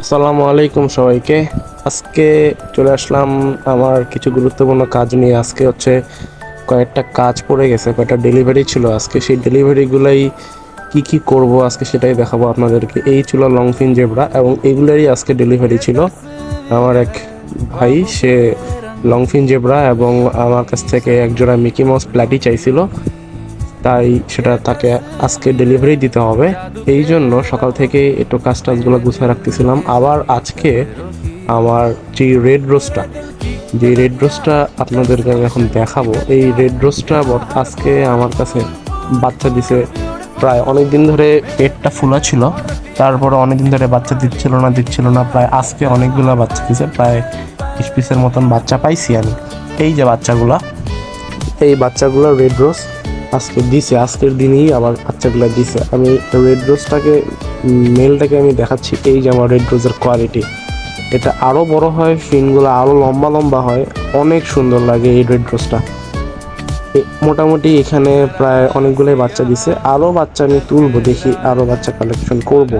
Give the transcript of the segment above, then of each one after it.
আসসালামু আলাইকুম সবাইকে। আজকে চলে আসলাম আমার কিছু গুরুত্বপূর্ণ কাজ নিয়ে। আজকে হচ্ছে কয়েকটা কাজ পড়ে গেছে, কয়েকটা ডেলিভারি ছিল আজকে। সেই ডেলিভারিগুলাই কি কি করব আজকে সেটাই দেখাবো আপনাদেরকে। এই ছিল লংফিন জেব্রা এবং এগুলোরই আজকে ডেলিভারি ছিল। আমার এক ভাই সে লংফিন জেব্রা এবং আমার কাছ থেকে একজোড়া মিকি মাউস প্ল্যাটি চাইছিল, তাই সেটা তাকে আজকে ডেলিভারি দিতে হবে। এই জন্য সকাল থেকে একটু কাজ টাজগুলো গুছিয়ে রাখতেছিলাম। আবার আজকে আমার যে রেড রোজটা আপনাদেরকে আমি এখন দেখাবো, এই রেড রোজটা আজকে আমার কাছে বাচ্চা দিছে। প্রায় অনেক দিন ধরে পেটটা ফুলা ছিল, তারপরে অনেক দিন ধরে বাচ্চা দিচ্ছিল না। প্রায় আজকে অনেকগুলো বাচ্চা দিছে, প্রায় 20 পিসের মতন বাচ্চা পাইছি আমি। এই যে বাচ্চাগুলো রেড রোজ আজকে দিছে, আজকের দিনেই আমার বাচ্চাগুলো দিছে। আমি রেড রোজটাকে মেলটাকে আমি দেখাচ্ছি। এই যে আমার রেড রোজের কোয়ালিটি, এটা আরও বড় হয়, ফিনগুলো আরও লম্বা লম্বা হয়, অনেক সুন্দর লাগে এই রেড রোজটা। মোটামুটি এখানে প্রায় অনেকগুলোই বাচ্চা দিছে, আরও বাচ্চা আমি তুলবো, দেখি আরও বাচ্চা কালেকশন করব।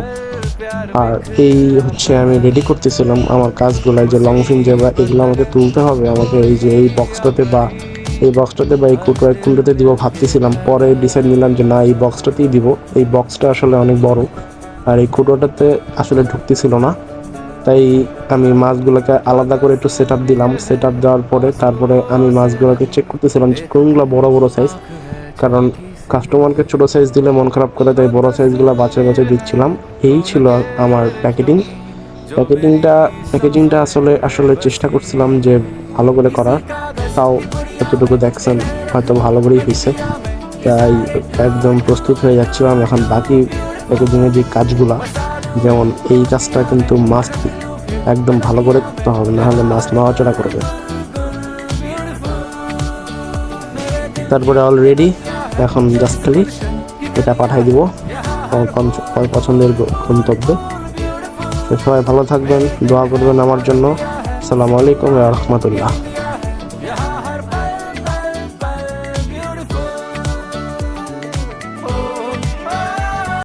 আর এই হচ্ছে আমি রেডি করতেছিলাম আমার কাজগুলো, যে লংফিন জেব্রা এগুলো আমাকে তুলতে হবে। আমাকে এই বক্সটাতে বা এই কুটোতে দিব ভাবতেছিলাম, পরে ডিসাইড নিলাম যে না, এই বক্সটাতেই দিব। এই বক্সটা আসলে অনেক বড় আর এই কুটোটাতে আসলে ঢুকতেছিল না, তাই আমি মাছগুলোকে আলাদা করে একটু সেট আপ দিলাম। সেট আপ দেওয়ার পরে তারপরে আমি মাছগুলোকে চেক করতেছিলাম যে কোনগুলো বড় বড় সাইজ, কারণ কাস্টমারকে ছোটো সাইজ দিলে মন খারাপ করে, তাই বড় সাইজগুলো বাছাই দিচ্ছিলাম। এই ছিল আমার প্যাকেজিংটা আসলে চেষ্টা করছিলাম যে ভালো করে করার। তাও যতটুকু দেখছেন হয়তো ভালো করেই হয়েছে, তাই একদম প্রস্তুত হয়ে যাচ্ছিলাম। এখন বাকি প্যাকেজিংয়ের যে কাজগুলা, যেমন এই কাজটা কিন্তু মাস্ট একদম ভালো করে করতে হবে, নাহলে মাছ নড়াচড়া করবে। তারপরে অলরেডি এখন জাস্ট খালি এটা পাঠিয়ে দিব আমার পছন্দের গন্তব্যে। তো সবাই ভালো থাকবেন, দোয়া করবেন আমার জন্য। আসসালামু আলাইকুম ওয়া রাহমাতুল্লাহ।